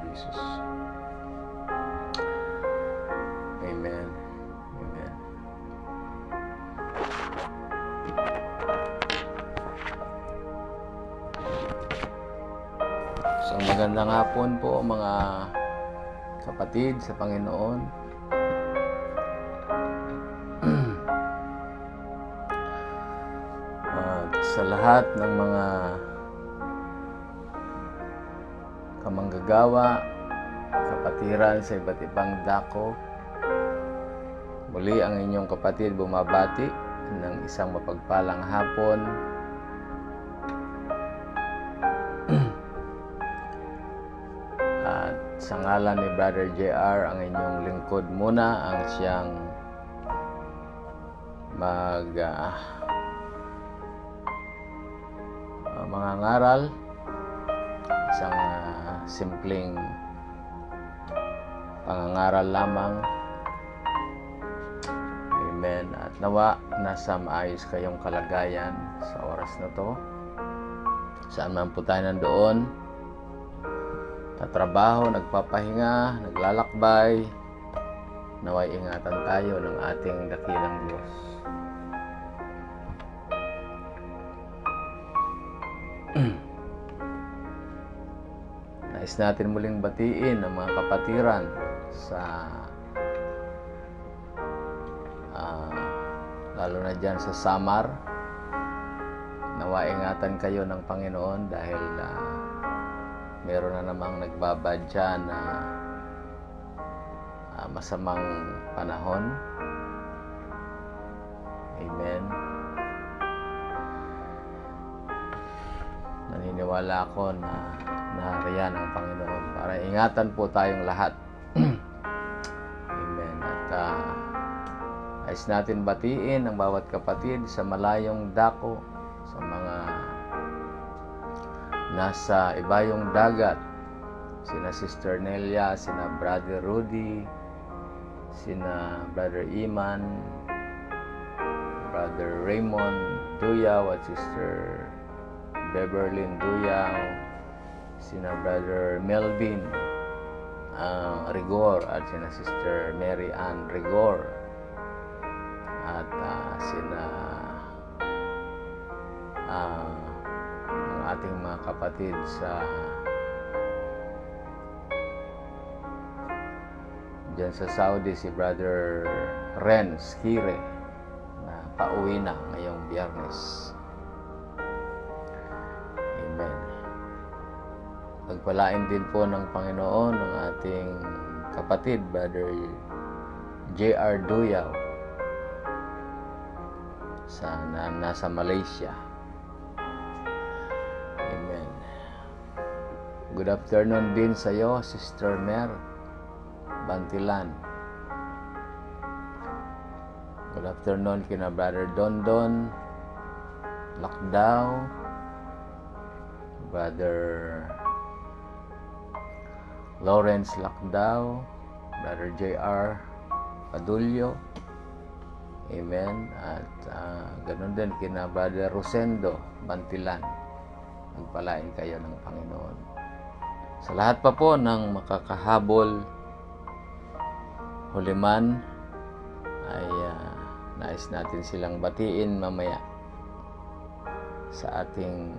Jesus. Amen. Amen. So magandang hapon po mga kapatid sa Panginoon. At sa lahat ng mga kamanggagawa, kapatiran sa iba't ibang dako, muli ang inyong kapatid bumabati ng isang mapagpalang hapon. At sa ngalan ni Brother JR, ang inyong lingkod muna ang siyang mga ngaral, isang simpleng pangangaral lamang. Amen. At nawa nasa maayos kayong kalagayan sa oras na to, saan man po tayo nandoon, tatrabaho, nagpapahinga, naglalakbay, naway ingatan tayo ng ating dakilang Diyos. Nais natin muling batiin ang mga kapatiran sa lalo na dyan sa Samar. Nawa ingatan kayo ng Panginoon dahil meron na namang nagbabadya na masamang panahon. Amen. Naniniwala ako na nariyan ang Panginoon para ingatan po tayong lahat. Amen. At nais natin batiin ang bawat kapatid sa malayong dako, sa mga nasa ibayong dagat, sina Sister Nelia, sina Brother Rudy, sina Brother Iman, Brother Raymond Duyaw at Sister Beverlyn Duyaw, sina Brother Melvin Rigor at sina Sister Mary Ann Rigor, at sina ang ating mga kapatid sa dyan sa Saudi, si Brother Ren Skire na pauwi na ngayong Biyernes. Amen. Pagpalain din po ng Panginoon ng ating kapatid, Brother JR Duyaw, nasa Malaysia. Amen. Good afternoon din sa iyo, Sister Mer Bantilan. Good afternoon kina Brother Dondon Lakdaw, Brother Lawrence Lakdaw, Brother JR Padulyo. Amen. At ganun din kina Brother Rosendo Bantilan. Magpalain kayo ng Panginoon. Sa lahat pa po ng makakahabol huliman ay nais natin silang batiin mamaya sa ating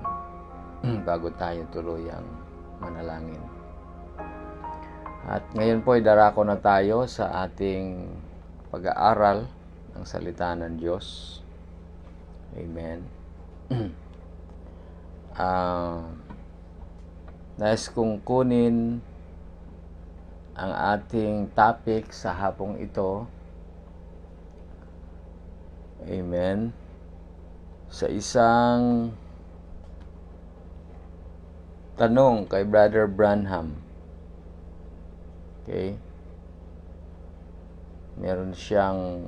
bago tayo tuluyang manalangin. At ngayon po ay darako na tayo sa ating pag-aaral ng salita ng Diyos. Amen. Nais kong kunin ang ating topic sa hapong ito. Amen. Sa isang tanong kay Brother Branham. Okay? Meron siyang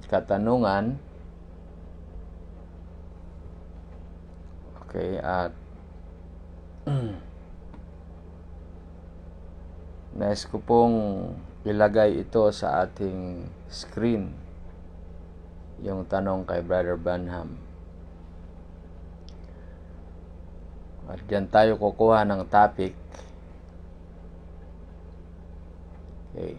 katanungan. Okay, at nais ko pong ilagay ito sa ating screen, yung tanong kay Brother Branham. At dyan tayo kukuha ng topic Okay.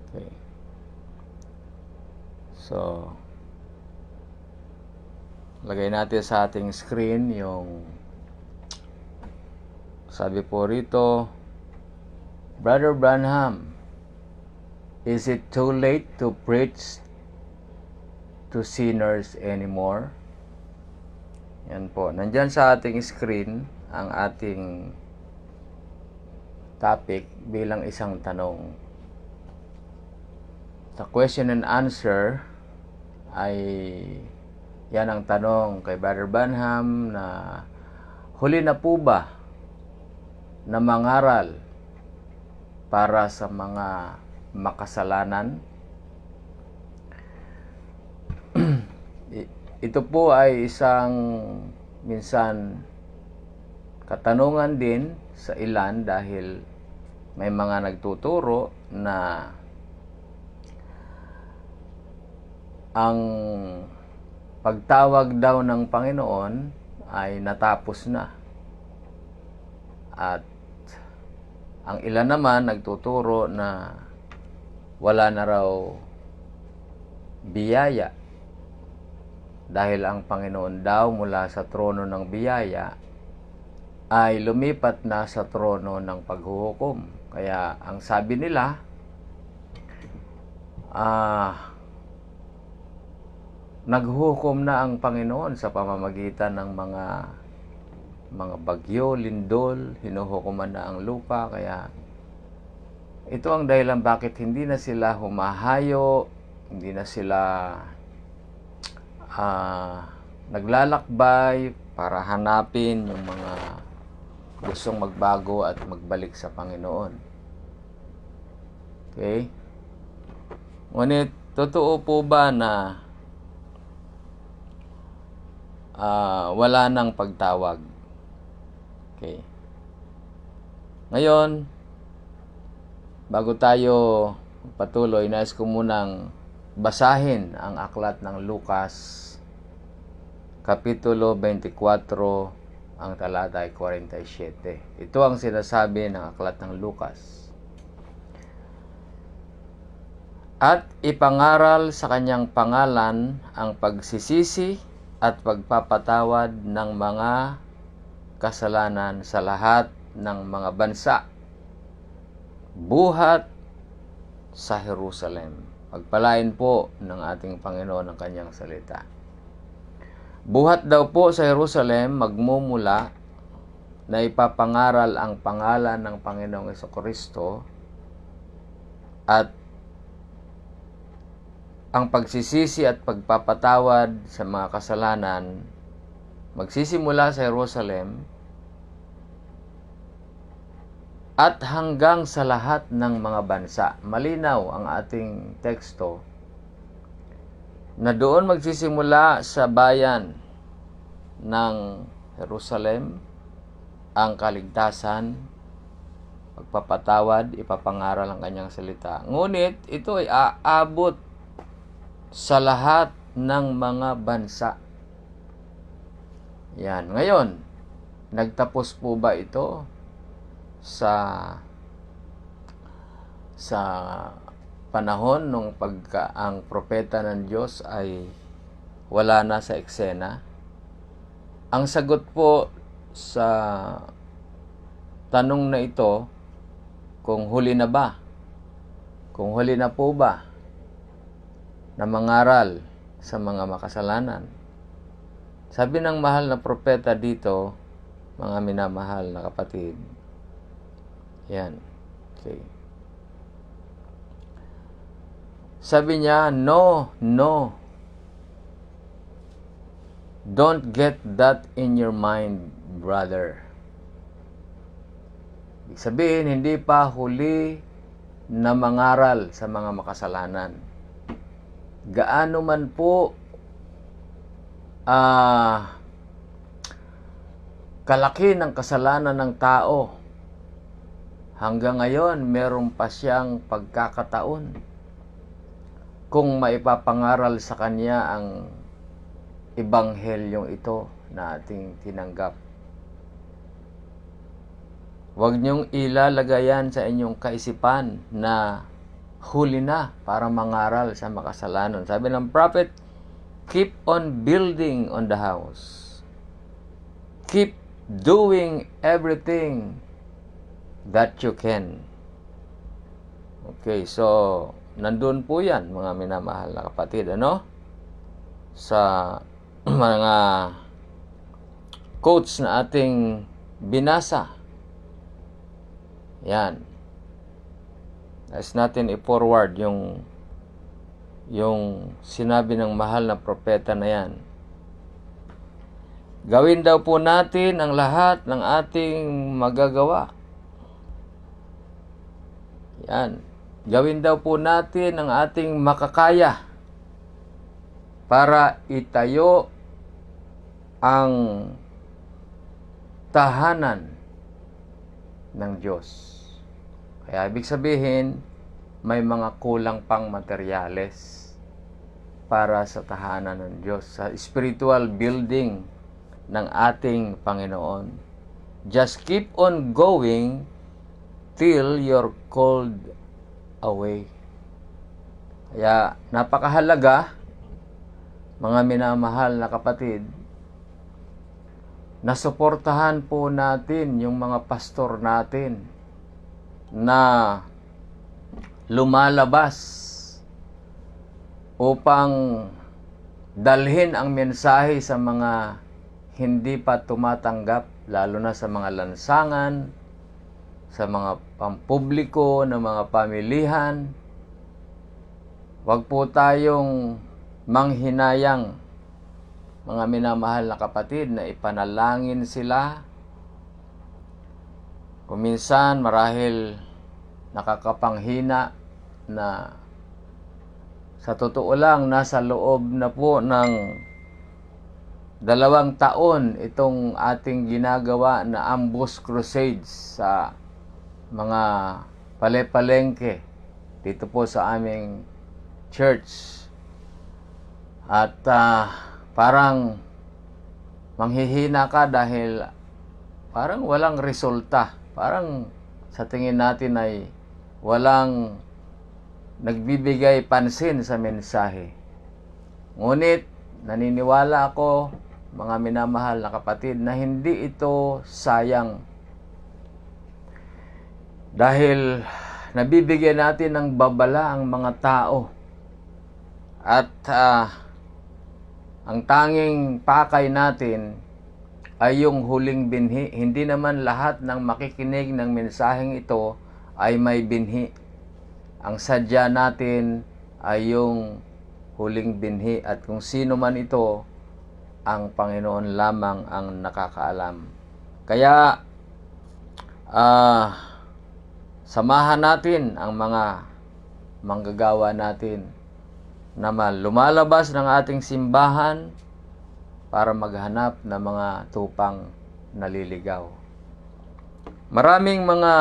Okay. So, lagay natin sa ating screen yung sabi po rito, Brother Branham, is it too late to preach to sinners anymore? Yan po. Nandyan sa ating screen ang ating topic bilang isang tanong. Sa question and answer ay yan ang tanong kay Brother Branham na huli na po ba na mangaral para sa mga makasalanan? Ito po ay isang minsan katanungan din sa ilan dahil may mga nagtuturo na ang pagtawag daw ng Panginoon ay natapos na. At ang ilan naman nagtuturo na wala na raw biyaya. Dahil ang Panginoon daw mula sa trono ng biyaya ay lumipat na sa trono ng paghuhukom. Kaya ang sabi nila, naghuhukom na ang Panginoon sa pamamagitan ng mga bagyo, lindol, hinuhukuman na ang lupa. Kaya ito ang dahilan bakit hindi na sila humahayo, hindi na sila naglalakbay para hanapin yung mga gustong magbago at magbalik sa Panginoon. Okay? Ngunit, totoo po ba na wala nang pagtawag? Okay. Ngayon, bago tayo patuloy, nais ko munang basahin ang aklat ng Lucas, Kapitulo 24, ang talata ay 47. Ito ang sinasabi ng aklat ng Lucas. At ipangaral sa kanyang pangalan ang pagsisisi at pagpapatawad ng mga kasalanan sa lahat ng mga bansa, buhat sa Jerusalem. Pagpalain po ng ating Panginoon ang kanyang salita. Buhat daw po sa Jerusalem magmumula na ipapangaral ang pangalan ng Panginoong Jesucristo at ang pagsisisi at pagpapatawad sa mga kasalanan magsisimula sa Jerusalem at hanggang sa lahat ng mga bansa. Malinaw ang ating teksto na doon magsisimula sa bayan ng Jerusalem ang kaligtasan, pagpapatawad, ipapangaral ang kanyang salita. Ngunit ito ay aabot sa lahat ng mga bansa. Yan. Ngayon, nagtapos po ba ito sa panahon nung ang propeta ng Diyos ay wala na sa eksena? Ang sagot po sa tanong na ito, kung huli na ba? Kung huli na po ba na mangaral sa mga makasalanan? Sabi ng mahal na propeta dito, mga minamahal na kapatid, yan. Okay. Sabi niya, no. Don't get that in your mind, brother. Ibig sabihin, hindi pa huli na mangaral sa mga makasalanan. Gaano man po kalaki ng kasalanan ng tao, hanggang ngayon meron pa siyang pagkakataon kung maipapangaral sa kanya ang ebanghelyong ito na ating tinanggap. Huwag niyong ilalagayan sa inyong kaisipan na huli na para mangaral sa makasalanan. Sabi ng prophet, keep on building on the house. Keep doing everything that you can. Okay, so nandun po yan, mga minamahal na kapatid, ano? Sa mga quotes na ating binasa. Yan. Nais natin i-forward yung sinabi ng mahal na propeta na yan. Gawin daw po natin ang lahat ng ating magagawa. Yan. Gawin daw po natin ang ating makakaya para itayo ang tahanan ng Diyos. Kaya ibig sabihin, may mga kulang pang materyales para sa tahanan ng Diyos, sa spiritual building ng ating Panginoon. Just keep on going till you're called away. Kaya napakahalaga, mga minamahal na kapatid, nasuportahan po natin yung mga pastor natin na lumalabas upang dalhin ang mensahe sa mga hindi pa tumatanggap, lalo na sa mga lansangan, sa mga pampubliko na mga pamilihan. Huwag po tayong manghinayang, mga minamahal na kapatid, na ipanalangin sila. Kung minsan marahil nakakapanghina na sa totoo lang nasa loob na po ng 2 taon itong ating ginagawa na ambush crusades sa mga palengke dito po sa aming church. At parang manghihina ka dahil parang walang resulta. Parang sa tingin natin ay walang nagbibigay pansin sa mensahe. Ngunit naniniwala ako, mga minamahal na kapatid, na hindi ito sayang. Dahil nabibigyan natin ng babala ang mga tao. At ang tanging pakay natin ay yung huling binhi. Hindi naman lahat ng makikinig ng mensaheng ito ay may binhi. Ang sadya natin ay yung huling binhi, at kung sino man ito, ang Panginoon lamang ang nakakaalam. Kaya samahan natin ang mga manggagawa natin na lumalabas ng ating simbahan para maghanap ng mga tupang naliligaw. Maraming mga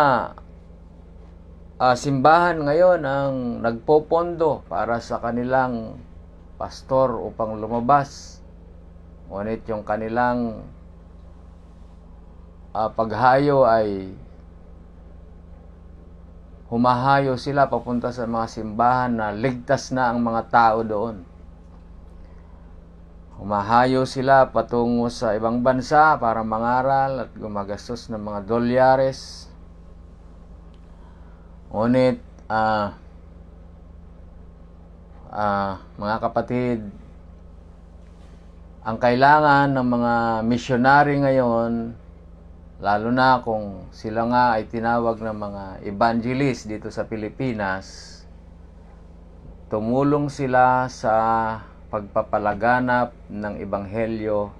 simbahan ngayon ang nagpopondo para sa kanilang pastor upang lumabas. Ngunit yung kanilang paghayo ay humahayo sila papunta sa mga simbahan na ligtas na ang mga tao doon. Humahayo sila patungo sa ibang bansa para mangaral at gumagastos ng mga dolyares. Ngunit, mga kapatid, ang kailangan ng mga misyonary ngayon, lalo na kung sila nga ay tinawag ng mga evangelist dito sa Pilipinas, tumulong sila sa pagpapalaganap ng ebanghelyo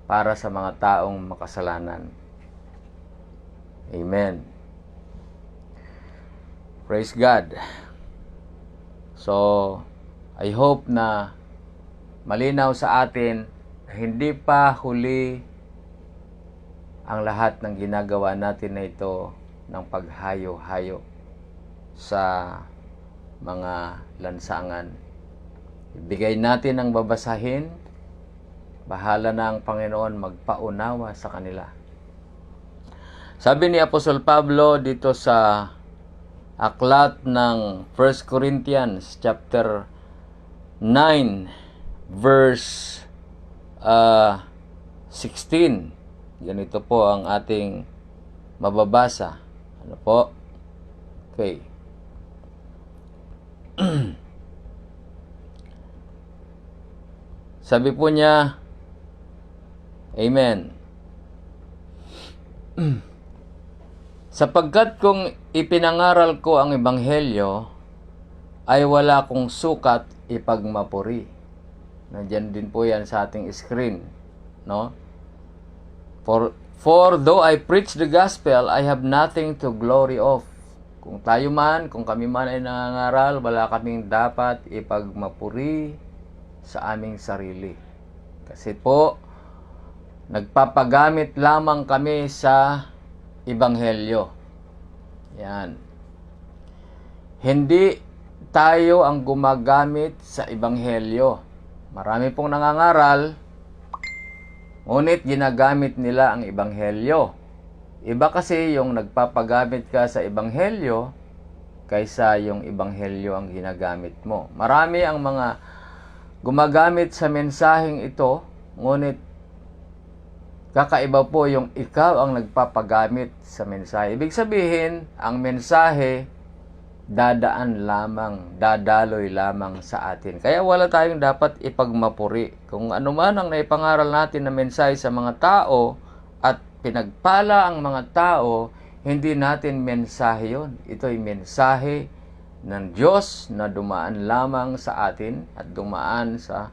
para sa mga taong makasalanan. Amen. Praise God. So, I hope na malinaw sa atin na hindi pa huli ang lahat ng ginagawa natin na ito ng paghayo-hayo sa mga lansangan. Ibigay natin ang babasahin. Bahala na ang Panginoon magpaunawa sa kanila. Sabi ni Apostol Pablo dito sa aklat ng 1 Corinthians chapter 9 verse 16. Ganito po ang ating mababasa. Ano po? Okay. Sabi po niya, Amen. Sapagkat kung ipinangaral ko ang ebanghelyo, ay wala kong sukat ipagmapuri. Nandiyan din po yan sa ating screen, no? For though I preach the gospel, I have nothing to glory of. Kung kami man ay nangangaral, wala kaming dapat ipagmapuri sa aming sarili. Kasi po, nagpapagamit lamang kami sa ebanghelyo. Yan. Hindi tayo ang gumagamit sa ebanghelyo. Marami pong nangangaral, ngunit ginagamit nila ang ebanghelyo. Iba kasi yung nagpapagamit ka sa ebanghelyo kaysa yung ebanghelyo ang ginagamit mo. Marami ang mga gumagamit sa mensaheng ito, ngunit kakaiba po yung ikaw ang nagpapagamit sa mensahe. Ibig sabihin, ang mensahe dadaloy lamang sa atin. Kaya wala tayong dapat ipagmapuri. Kung ano man ang naipangaral natin na mensahe sa mga tao at pinagpala ang mga tao, hindi natin mensahe yun. Ito ay mensahe ng Diyos na dumaan lamang sa atin at dumaan sa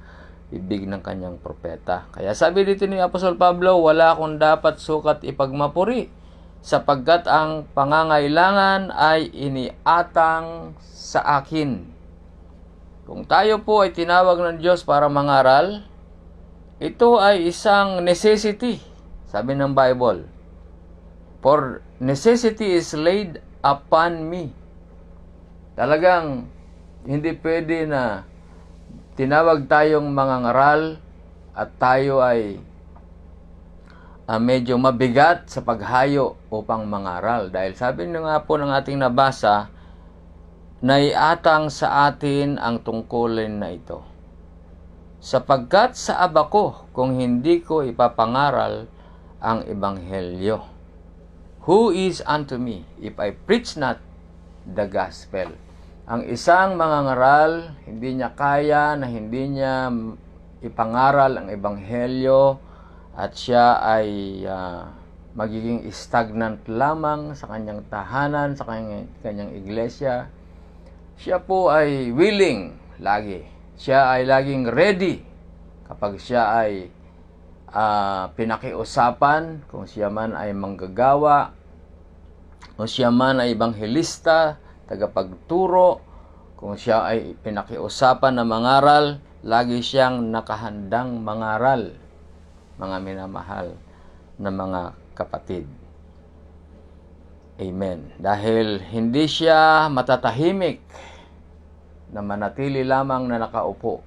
bibig ng kanyang propeta. Kaya sabi dito ni Apostol Pablo, wala akong dapat sukat ipagmapuri, sapagkat ang pangangailangan ay iniatang sa akin. Kung tayo po ay tinawag ng Diyos para mangaral, ito ay isang necessity, sabi ng Bible. For necessity is laid upon me. Talagang hindi pwede na tinawag tayong mangangaral at tayo ay medyo mabigat sa paghayo upang mangaral. Dahil sabi nga po ng ating nabasa, naiatang sa atin ang tungkulin na ito. Sapagkat sa aba ko kung hindi ko ipapangaral ang ebanghelyo. Who is unto me if I preach not the gospel? Ang isang mangangaral, hindi niya kaya na hindi niya ipangaral ang ebanghelyo at siya ay magiging stagnant lamang sa kanyang tahanan, sa kanyang iglesia. Siya po ay willing lagi. Siya ay laging ready kapag siya ay pinakiusapan, kung siya man ay manggagawa, o siya man ay ebanghelista, tagapagturo, kung siya ay pinakiusapan na mangaral, lagi siyang nakahandang mangaral, mga minamahal na mga kapatid. Amen. Dahil hindi siya matatahimik na manatili lamang na nakaupo.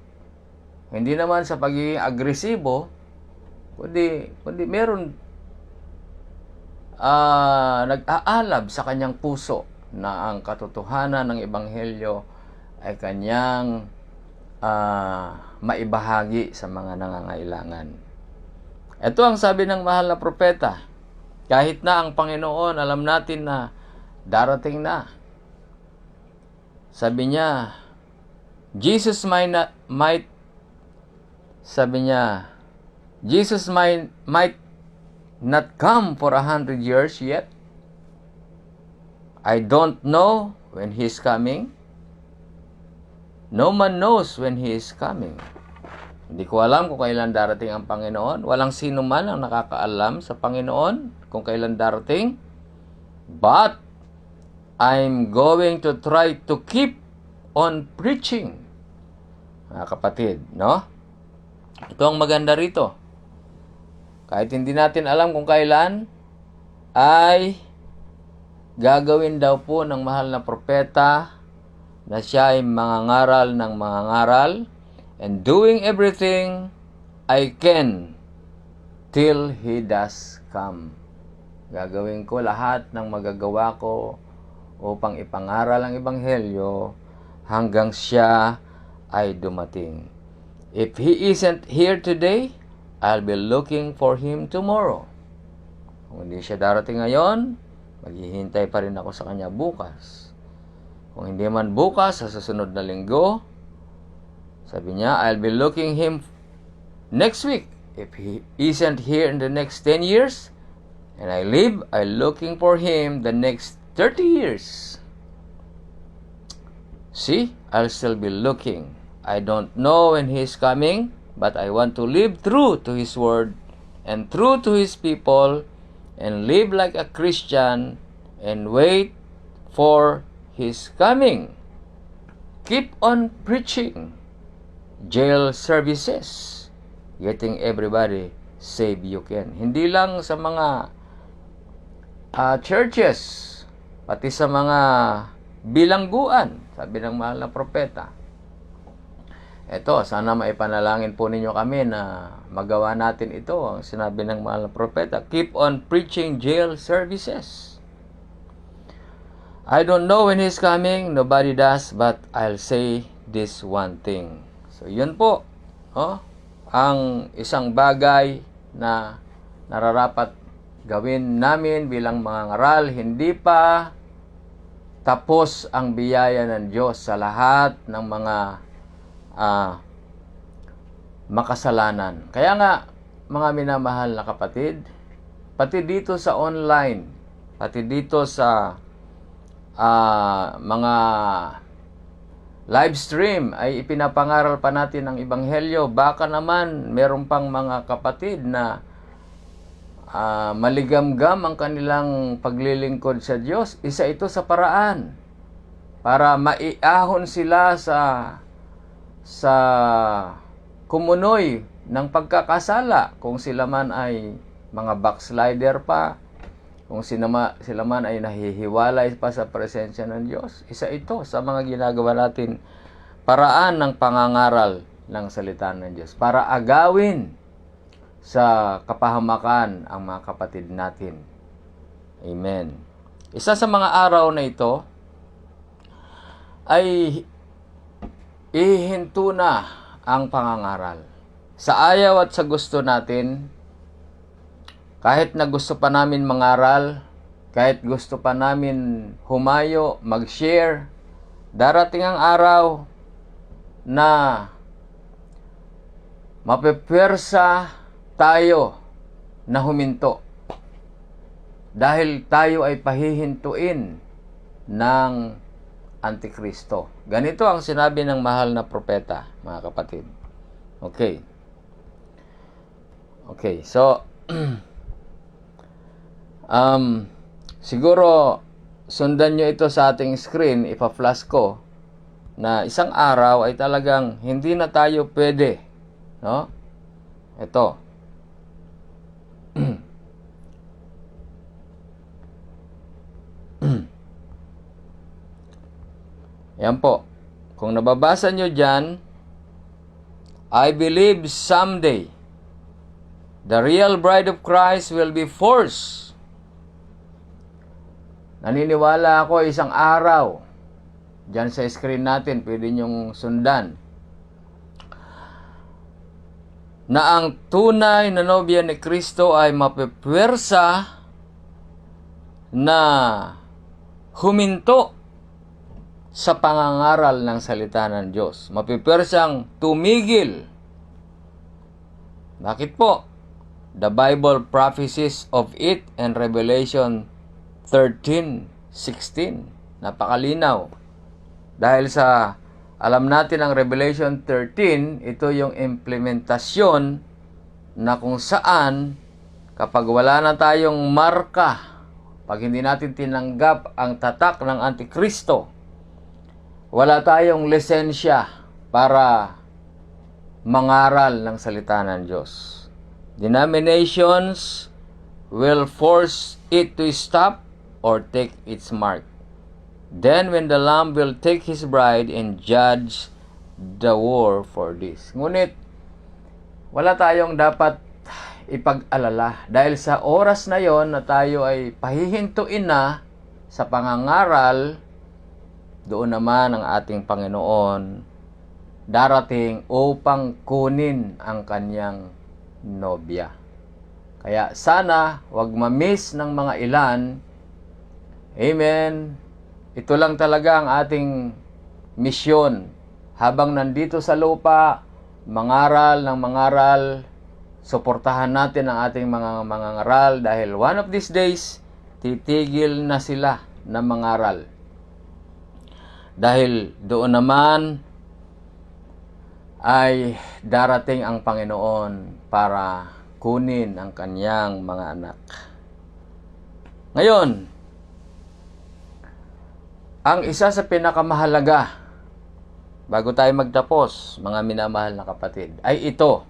Hindi naman sa pagiging agresibo, kundi meron nag-aalab sa kanyang puso na ang katotohanan ng ebanghelyo ay kanyang maibahagi sa mga nangangailangan. Ito ang sabi ng mahal na propeta. Kahit na ang Panginoon, alam natin na darating na. Sabi niya, Jesus might not come for 100 years yet. I don't know when He is coming. No man knows when He is coming. Hindi ko alam kung kailan darating ang Panginoon. Walang sino man ang nakakaalam sa Panginoon kung kailan darating. But I'm going to try to keep on preaching. Mga kapatid, no? Ito ang maganda rito. Kahit hindi natin alam kung kailan, ay gagawin daw po ng mahal na propeta na siya ay mangangaral ng mangangaral and doing everything I can till He does come. Gagawin ko lahat ng magagawa ko upang ipangaral ang Ebanghelyo hanggang siya ay dumating. If He isn't here today, I'll be looking for Him tomorrow. Kung hindi siya darating ngayon, maghihintay pa rin ako sa Kanya bukas. Kung hindi man bukas, sa susunod na linggo, sabi niya, I'll be looking Him next week. If He isn't here in the next 10 years, and I live, I'm looking for Him the next 30 years. See, I'll still be looking. I don't know when He is coming, but I want to live true to His word and true to His people and live like a Christian and wait for His coming. Keep on preaching. Jail services. Getting everybody saved you can. Hindi lang sa mga churches, pati sa mga bilangguan, sabi ng mahal na propeta. Ito, sana maipanalangin po ninyo kami na magawa natin ito. Ang sinabi ng mahal na propeta, keep on preaching jail services. I don't know when He's coming, nobody does, but I'll say this one thing. So, yun po, ang isang bagay na nararapat gawin namin bilang mga ngaral. Hindi pa tapos ang biyaya ng Diyos sa lahat ng mga makasalanan. Kaya nga, mga minamahal na kapatid, pati dito sa online, pati dito sa mga live stream ay ipinapangaral pa natin ang Ebanghelyo. Baka naman meron pang mga kapatid na maligamgam ang kanilang paglilingkod sa Diyos. Isa ito sa paraan para maiahon sila sa kumunoy ng pagkakasala. Kung sila man ay mga backslider pa, kung sila man ay nahihiwalay pa sa presensya ng Diyos. Isa ito sa mga ginagawa natin paraan ng pangangaral ng salita ng Diyos para agawin sa kapahamakan ang mga kapatid natin. Amen. Isa sa mga araw na ito ay ihinto na ang pangangaral. Sa ayaw at sa gusto natin, kahit na gusto pa namin mangaral, kahit gusto pa namin humayo, mag-share, darating ang araw na mapipwersa tayo na huminto. Dahil tayo ay pahihintuin ng Antikristo. Ganito ang sinabi ng mahal na propeta, mga kapatid. Okay, so siguro sundan nyo ito sa ating screen, ipa-flash ko, na isang araw ay talagang hindi na tayo pwede, no? Ito. Yan po. Kung nababasa nyo dyan, I believe someday the real bride of Christ will be forced. Naniniwala ako isang araw, dyan sa screen natin, pwede nyong sundan, na ang tunay na nobya ni Kristo ay mapipwersa na huminto sa pangangaral ng salita ng Diyos. Mapipwersang tumigil. Bakit po? The Bible prophecies of it and Revelation 13:16. Napakalinaw. Dahil sa alam natin ang Revelation 13, ito yung implementasyon na kung saan kapag wala na tayong marka, pag hindi natin tinanggap ang tatak ng Antikristo, wala tayong lisensya para mangaral ng salita ng Diyos. Denominations will force it to stop or take its mark. Then when the Lamb will take His bride and judge the war for this. Ngunit, wala tayong dapat ipag-alala. Dahil sa oras na yon na tayo ay pahihintuin na sa pangangaral, doon naman ang ating Panginoon darating upang kunin ang kanyang nobya. Kaya sana wag ma-miss ng mga ilan. Amen. Ito lang talaga ang ating misyon. Habang nandito sa lupa, mangaral ng mangaral, suportahan natin ang ating mga mangangaral dahil one of these days, titigil na sila na mangaral. Dahil doon naman ay darating ang Panginoon para kunin ang kanyang mga anak. Ngayon, ang isa sa pinakamahalaga, bago tayo magtapos, mga minamahal na kapatid, ay ito.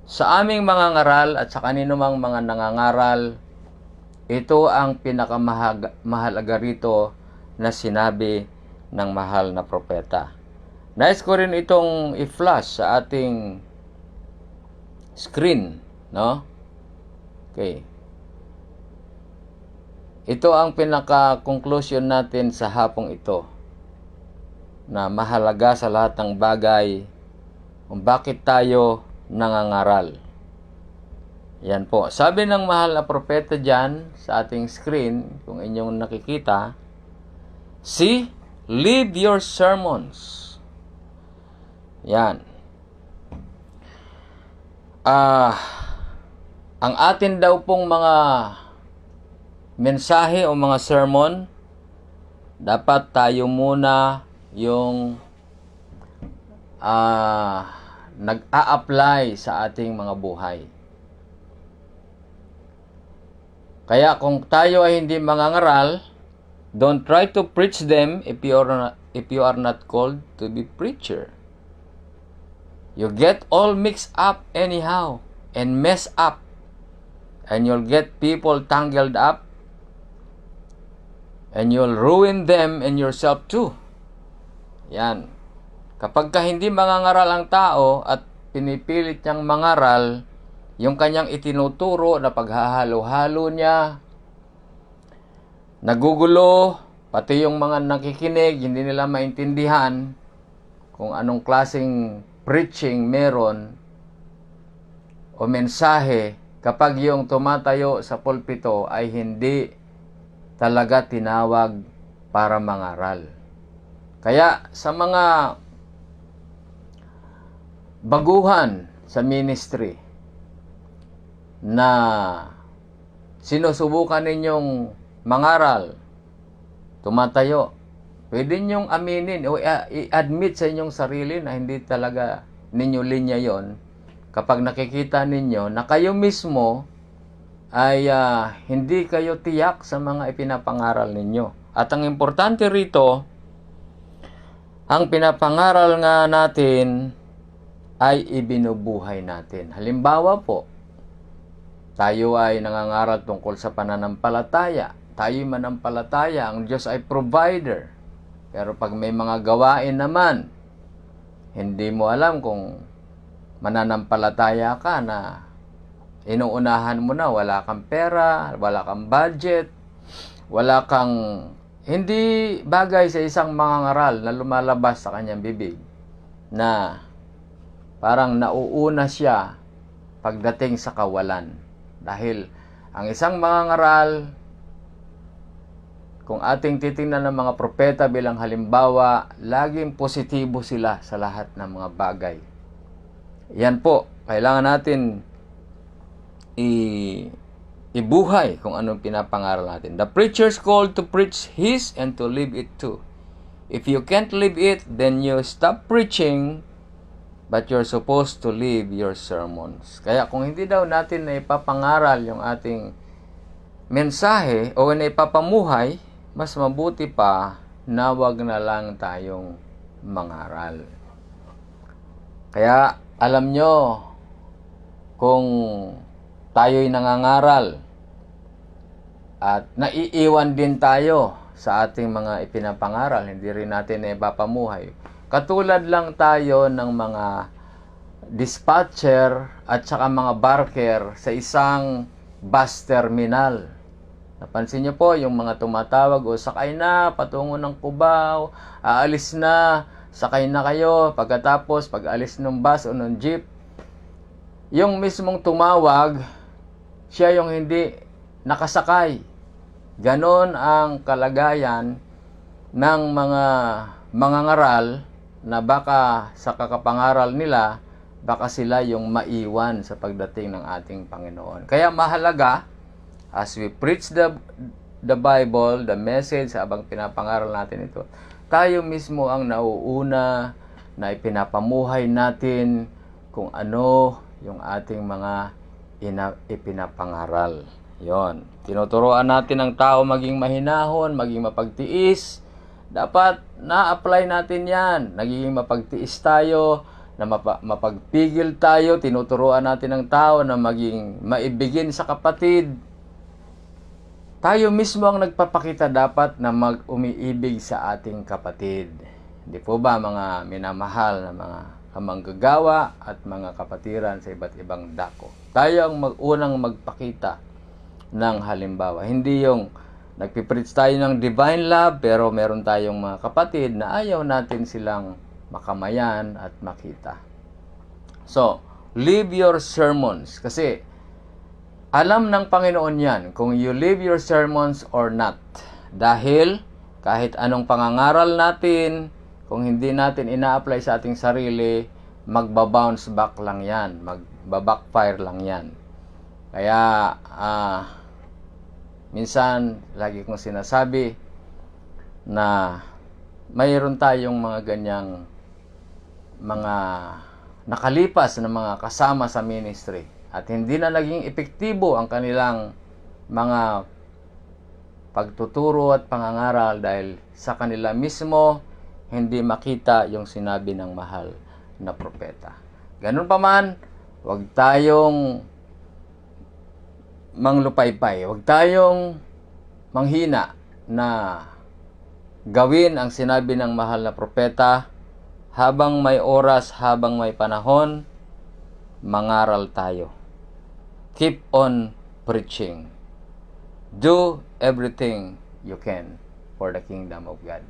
Sa aming mga ngaral at sa kanino mang mga nangangaral, ito ang pinakamahalaga rito na sinabi ng mahal na propeta. Nais ko rin itong i-flash sa ating screen, no? Okay. Ito ang pinaka-conclusion natin sa hapong ito na mahalaga sa lahat ng bagay kung bakit tayo nangangaral. Yan po. Sabi ng mahal na propeta dyan sa ating screen, kung inyong nakikita, see, live your sermons. Yan. Ang atin daw pong mga mensahe o mga sermon, dapat tayo muna yung nag-a-apply sa ating mga buhay. Kaya kung tayo ay hindi mangangaral, don't try to preach them if you are not called to be preacher. You get all mixed up anyhow and mess up, and you'll get people tangled up, and you'll ruin them and yourself too. Yan. Kapag ka hindi mangangaral ang tao at pinipilit niyang mangaral, yung kanyang itinuturo na paghahalo-halo niya, nagugulo, pati yung mga nakikinig, hindi nila maintindihan kung anong klaseng preaching meron o mensahe kapag yung tumatayo sa pulpito ay hindi talaga tinawag para mangaral. Kaya sa mga baguhan sa ministry na sinusubukan ninyong mangaral, tumatayo, pwede ninyong aminin o i-admit sa inyong sarili na hindi talaga ninyo linya yon kapag nakikita ninyo na kayo mismo ay hindi kayo tiyak sa mga ipinapangaral ninyo. At ang importante rito, ang pinapangaral nga natin ay ibinubuhay natin. Halimbawa po, tayo ay nangangaral tungkol sa pananampalataya. Tayo'y manampalataya, ang Diyos ay provider. Pero pag may mga gawain naman, hindi mo alam kung mananampalataya ka na inuunahan mo na, wala kang pera, wala kang budget, wala kang hindi bagay sa isang mangangaral na lumalabas sa kanyang bibig na parang nauuna siya pagdating sa kawalan. Dahil ang isang mangangaral, kung ating titingnan ng mga propeta bilang halimbawa, laging positibo sila sa lahat ng mga bagay. Yan po, kailangan natin ibuhay kung anong pinapangaral natin. The preacher's called to preach his and to live it too. If you can't live it, then you stop preaching, but you're supposed to live your sermons. Kaya kung hindi daw natin na ipapangaral yung ating mensahe o na ipapamuhay, mas mabuti pa na wag na lang tayong mangaral. Kaya alam nyo, kung tayo'y nangangaral at naiiwan din tayo sa ating mga ipinapangaral, hindi rin natin ipapamuhay. Katulad lang tayo ng mga dispatcher at saka mga barker sa isang bus terminal. Napansin niyo po yung mga tumatawag, o sakay na, patungo ng Cubao, aalis na, sakay na kayo. Pagkatapos, pag alis ng bus o ng jeep, yung mismong tumawag, siya yung hindi nakasakay. Ganon ang kalagayan ng mga mangangaral na baka sa kakapangaral nila, baka sila yung maiwan sa pagdating ng ating Panginoon. Kaya mahalaga, as we preach the Bible, the message, habang pinapangaral natin ito, tayo mismo ang nauuna na ipinapamuhay natin kung ano yung ating mga ipinapangaral. Yon. Tinuturuan natin ang tao maging mahinahon, maging mapagtiis. Dapat na-apply natin yan. Nagiging mapagtiis tayo, na mapagpigil tayo. Tinuturuan natin ang tao na maging maibigin sa kapatid. Tayo mismo ang nagpapakita dapat na umiibig sa ating kapatid. Hindi po ba mga minamahal na mga kamanggagawa at mga kapatiran sa iba't ibang dako? Tayo ang unang magpakita ng halimbawa. Hindi yung nagpipreach tayo ng divine love pero meron tayong mga kapatid na ayaw natin silang makamayan at makita. So, live your sermons. Kasi alam ng Panginoon yan kung you live your sermons or not. Dahil kahit anong pangangaral natin, kung hindi natin ina-apply sa ating sarili, magba-bounce back lang yan. Magba-backfire lang yan. Kaya, minsan, lagi kong sinasabi na mayroon tayong mga ganyang mga nakalipas na mga kasama sa ministry at hindi na naging epektibo ang kanilang mga pagtuturo at pangangaral dahil sa kanila mismo hindi makita yung sinabi ng mahal na propeta. Ganun pa man, huwag tayong manglupaypay, huwag tayong manghina na gawin ang sinabi ng mahal na propeta. Habang may oras, habang may panahon, mangaral tayo. Keep on preaching. Do everything you can for the kingdom of God.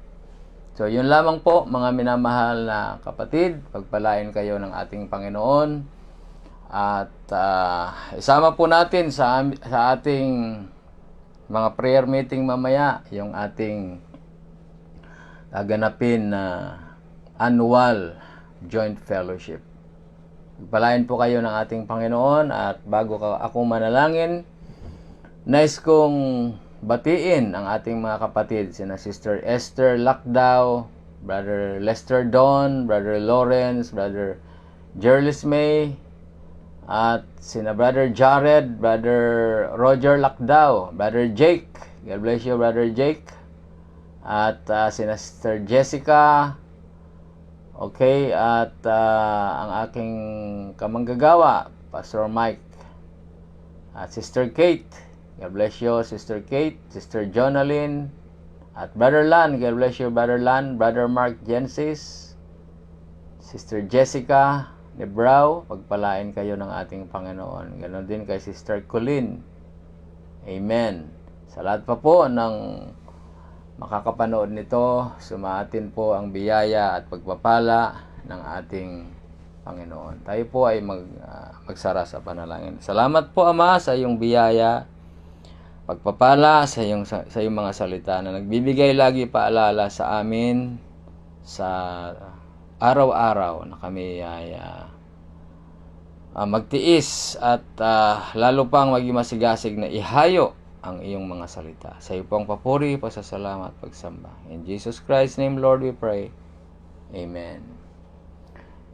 So, yun lamang po, mga minamahal na kapatid. Pagpalain kayo ng ating Panginoon. At isama po natin sa ating mga prayer meeting mamaya, yung ating gaganapin na annual joint fellowship. Pagpalain po kayo ng ating Panginoon at bago ako manalangin, nais kong batiin ang ating mga kapatid, sina Sister Esther Lacdao, Brother Lester Don, Brother Lawrence, Brother Jerlis May, at sina Brother Jared, Brother Roger Lacdao, Brother Jake, God bless you Brother Jake, at sina Sister Jessica, okay, at ang aking kamanggagawa, Pastor Mike, at Sister Kate, God bless you, Sister Kate, Sister Jonalyn, at Brother Lan, God bless you, Brother Lan, Brother Mark Gensis, Sister Jessica Nebrao, pagpalain kayo ng ating Panginoon. Ganon din kay Sister Colleen. Amen. Sa lahat pa po ng makakapanood nito, sumaatin po ang biyaya at pagpapala ng ating Panginoon. Tayo po ay magsara sa panalangin. Salamat po, Ama, sa iyong biyaya, pagpapala sa iyong mga salita na nagbibigay lagi paalala sa amin sa araw-araw na kami ay magtiis at lalo pang maging masigasig na ihayo ang iyong mga salita. Sa iyo pong papuri, pasasalamat, pagsamba. In Jesus Christ's name, Lord, we pray. Amen.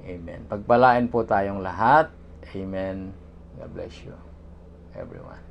Amen. Pagpalain po tayong lahat. Amen. God bless you, everyone.